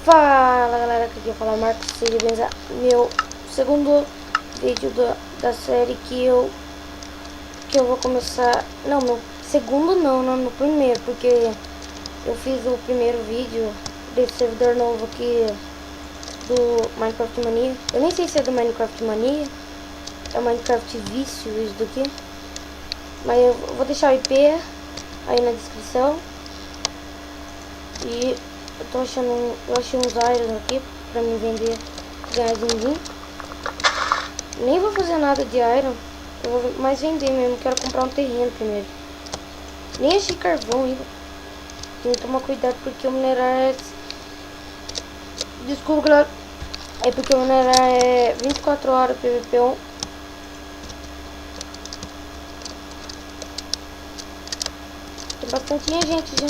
Fala galera, aqui eu falo Marcos, seja bem-vindo ao meu segundo vídeo da série que eu vou começar. Não, meu segundo não, meu primeiro, porque eu fiz o primeiro vídeo desse servidor novo aqui do Minecraft Mania. Eu nem sei se é do Minecraft Mania, é o Minecraft Vício isso daqui, mas eu vou deixar o IP aí na descrição. E eu achei uns iron aqui pra me vender, ganhar din-din. Nem vou fazer nada de iron, eu vou mais vender mesmo, quero comprar um terreno primeiro. Nem achei carvão ainda. Tem que tomar cuidado porque o minerar é... Desculpa galera, é porque o minerar é 24 horas PVP1. Tem bastante gente já.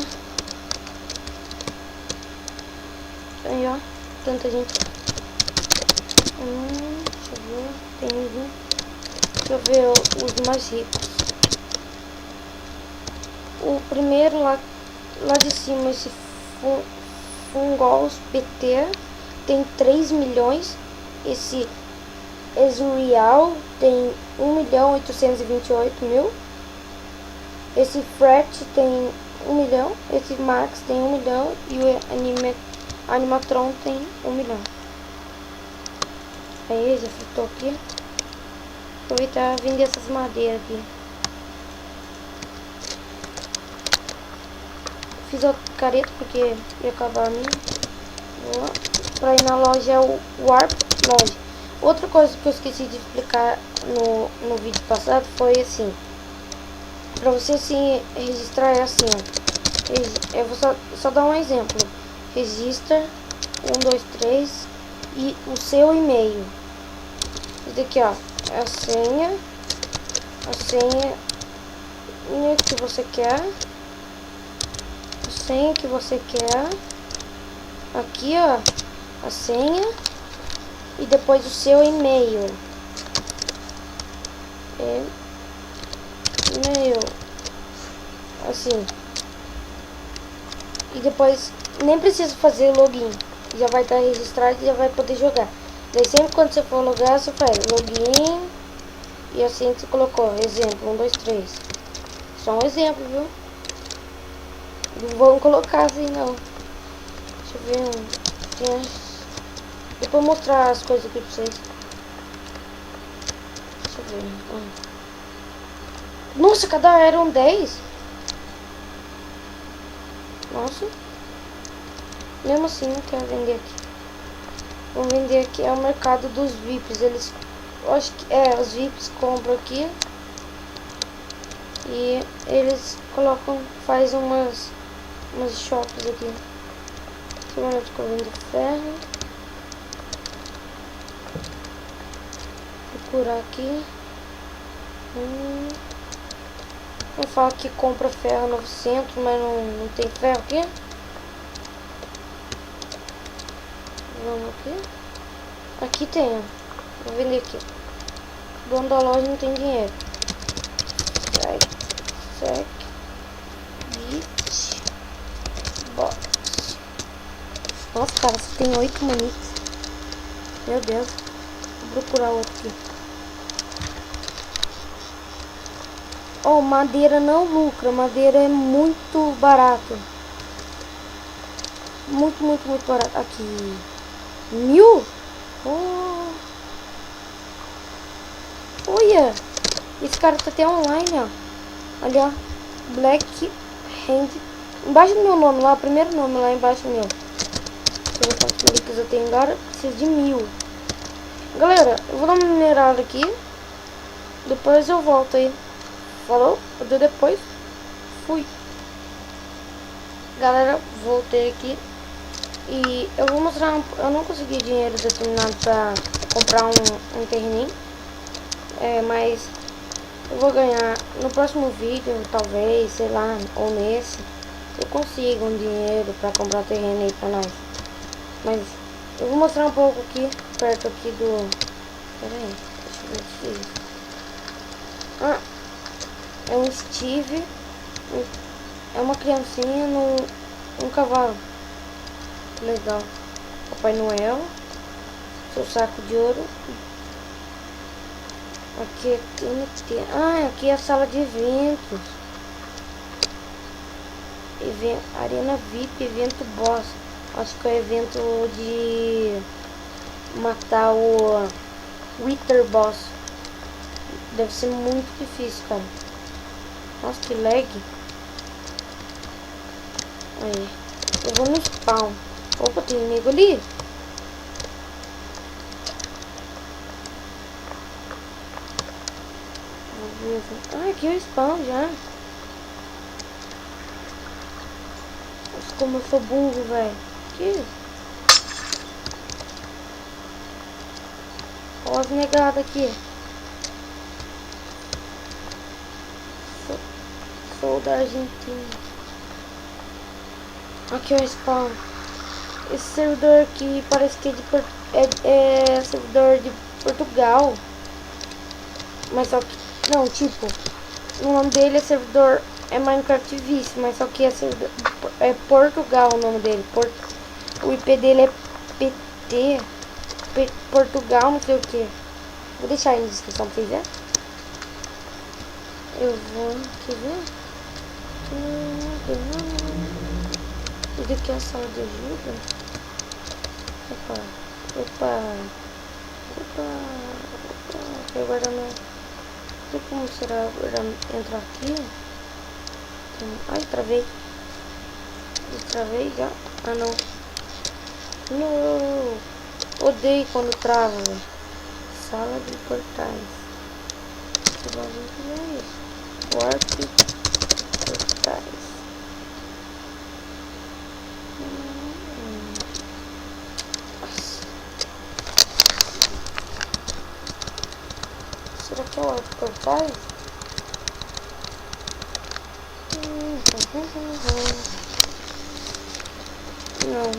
Aí ó, tanta gente. Deixa eu ver, tem ninguém. Deixa eu ver os mais ricos. O primeiro lá de cima, esse Fungos PT tem 3 milhões. Esse Ezreal tem 1.828.000. Esse Fret tem 1 milhão. Esse Max tem 1 milhão. E o Animatron tem 1 milhão. Aí já fritou aqui. Aproveitar e vender essas madeiras aqui. Fiz outra careta porque ia acabar a minha. Pra ir na loja é o Warp Loja. Outra coisa que eu esqueci de explicar no vídeo passado foi assim. Pra você se registrar é assim, ó. Eu vou só dar um exemplo. Registra 1, 2, 3 e o seu e-mail. Isso daqui, ó, é a senha que você quer. A senha que você quer. Aqui, ó, a senha e depois o seu e-mail. E-mail. Assim. E depois nem precisa fazer login, já vai estar registrado e já vai poder jogar. Daí sempre quando você for logar, você faz login e assim você colocou exemplo 1, 2, 3. Só um exemplo, viu? Não vão colocar assim não. Deixa eu ver depois eu mostrar as coisas aqui pra vocês. Deixa eu ver. Nossa, cada eram 10. Nossa. Mesmo assim não quero vender aqui. Vamos vender aqui, é o mercado dos VIPs. Eles, eu acho que os VIPs compram aqui e eles colocam, faz umas shops aqui. Segundo que eu vendo ferro. Procurar aqui. Eu falo que compra ferro 900, mas não tem ferro aqui. Vamos aqui. Aqui tem, ó. Vou vender aqui. O dono da loja não tem dinheiro. Sec. Git. Box. Nossa, cara, você tem 8 maniques. Meu Deus. Vou procurar outro aqui. Oh, madeira não lucra. Madeira é muito barato. Muito, muito, muito barato. Aqui. 1000? Oh. Olha! Esse cara tá até online, ó. Olha, ó. Black Hand. Embaixo do meu nome lá, o primeiro nome lá embaixo meu. Deixa eu ver quantos maniques eu tenho agora. Preciso de 1000. Galera, eu vou dar uma minerada aqui. Depois eu volto aí. Falou? Até depois. Fui. Galera, voltei aqui. E eu vou mostrar, eu não consegui dinheiro determinado pra comprar um terreninho. Mas eu vou ganhar no próximo vídeo, talvez, sei lá, ou nesse. Eu consigo um dinheiro pra comprar terreno aí pra nós. Mas eu vou mostrar um pouco aqui, perto aqui do... Pera aí, deixa eu ver se... é um Steve. É uma criancinha num cavalo. Legal. Papai Noel. Seu saco de ouro. Aqui é TNT. Ah, aqui é a sala de eventos. Arena VIP, evento boss. Acho que é o evento de matar o Wither Boss. Deve ser muito difícil, cara. Nossa, que lag. Aí. Eu vou no spawn. Opa, tem nego ali. Ah, aqui é o spawn já. Nossa, como eu sou burro, velho. Que isso? Olha as negadas aqui. Sou da Argentina. Aqui é o spawn. Esse servidor aqui parece que é é servidor de Portugal. Mas só que... Não, tipo... O nome dele é servidor... É Minecraft Vice, mas só que é servidor... É Portugal o nome dele. O IP dele é PT... Portugal, não sei o que. Vou deixar aí na descrição pra vocês verem. Eu vou... Quer ver? Isso aqui é a sala de ajuda. Opa. Agora não sei como será entrar aqui. Ai, travei. Destravei já. Ah, não. Não. Odeio quando trava, véio. Sala de portais. Que bagulho que é isso? Warp portais. Será que é o Warp portais? Não.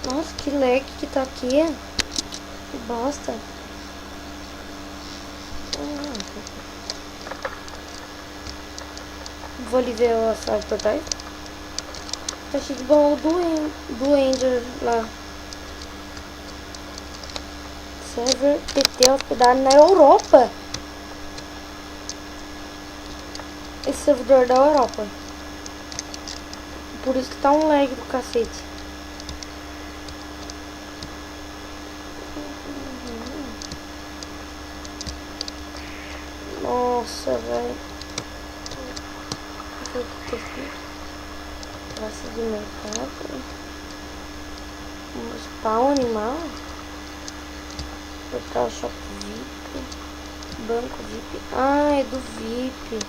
Nossa, que lag que tá aqui. Que bosta. Vou ali ver a sala de portais. Tá cheio de baú do Ender lá. Server PT hospedado na Europa. Esse servidor da Europa. Por isso que tá um lag do cacete. Nossa, velho. Praça de mercado. Spawn animal. Portal Shop VIP. Banco VIP. Ah, é do VIP.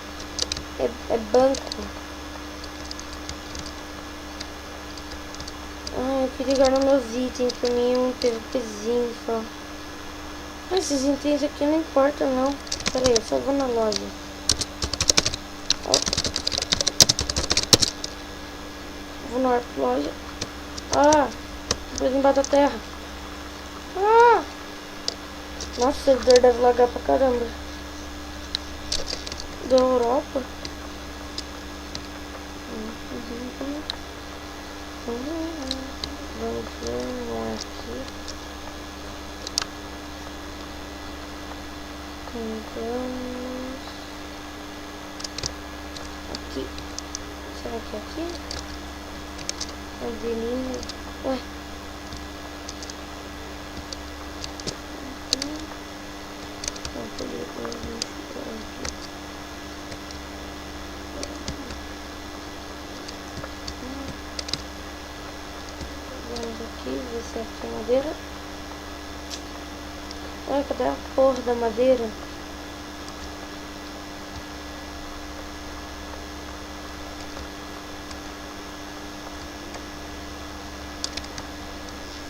É banco. Ah, eu queria guardar meus itens. Pra mim é um PVPzinho só. Mas esses itens aqui não importa não. Pera aí, eu só vou na loja. Vou na loja. Ah, depois embaixo da terra. Ah! Nossa, o servidor deve lagar pra caramba. Da Europa. Vamos ver um aqui. Compramos. Aqui. Será que é aqui? Adeline. Ué. Vamos aqui, ver se aqui é madeira. Ai, cadê a porra da madeira?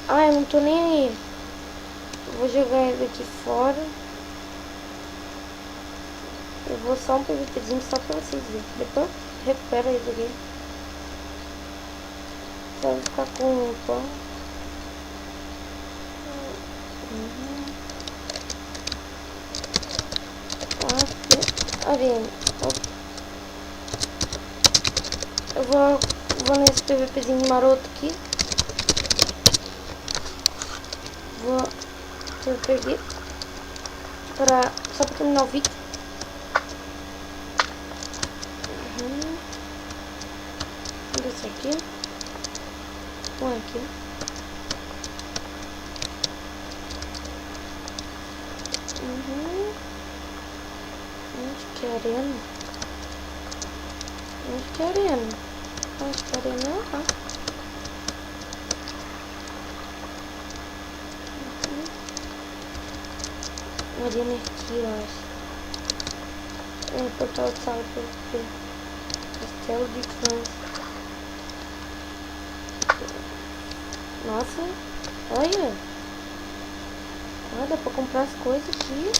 Ai, eu não tô nem aí. Eu vou jogar ele aqui fora. Eu vou só um PVPzinho só pra vocês verem. Depois recupera ele aqui. Só vai ficar com um pão. Aqui. Arena. Eu vou nesse PVPzinho maroto aqui. Vou PVP só pra terminar o vídeo. Vou descer aqui. Põe aqui. Onde que é a arena? Onde que é a arena? Onde que é a arena é lá. A arena é aqui, eu acho. É, portal de sala PVP. Castelo de cães. Nossa, olha. Ah, dá pra comprar as coisas aqui.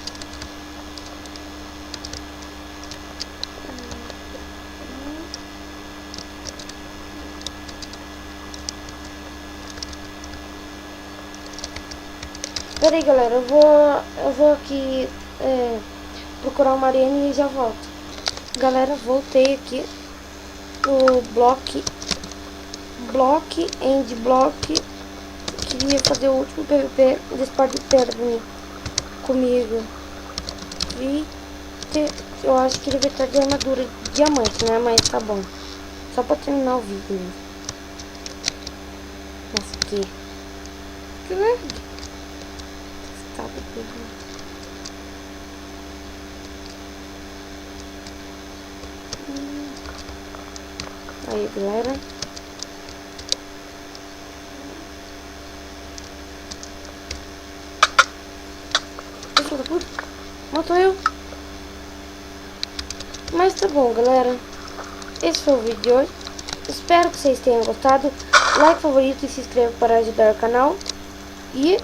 Pera aí, galera, eu vou aqui procurar uma arena e já volto. Galera, voltei aqui no block end block. Queria fazer o último PVP desse par de pedra comigo. E eu acho que ele vai estar de armadura de diamante, né? Mas tá bom. Só pra terminar o vídeo mesmo. Nossa, que lag. Aí, galera. Filho da puta, matou eu. Mas tá bom, galera. Esse foi o vídeo de hoje. Espero que vocês tenham gostado. Like, favorito e se inscreva para ajudar o canal. E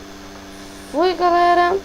fui, galera.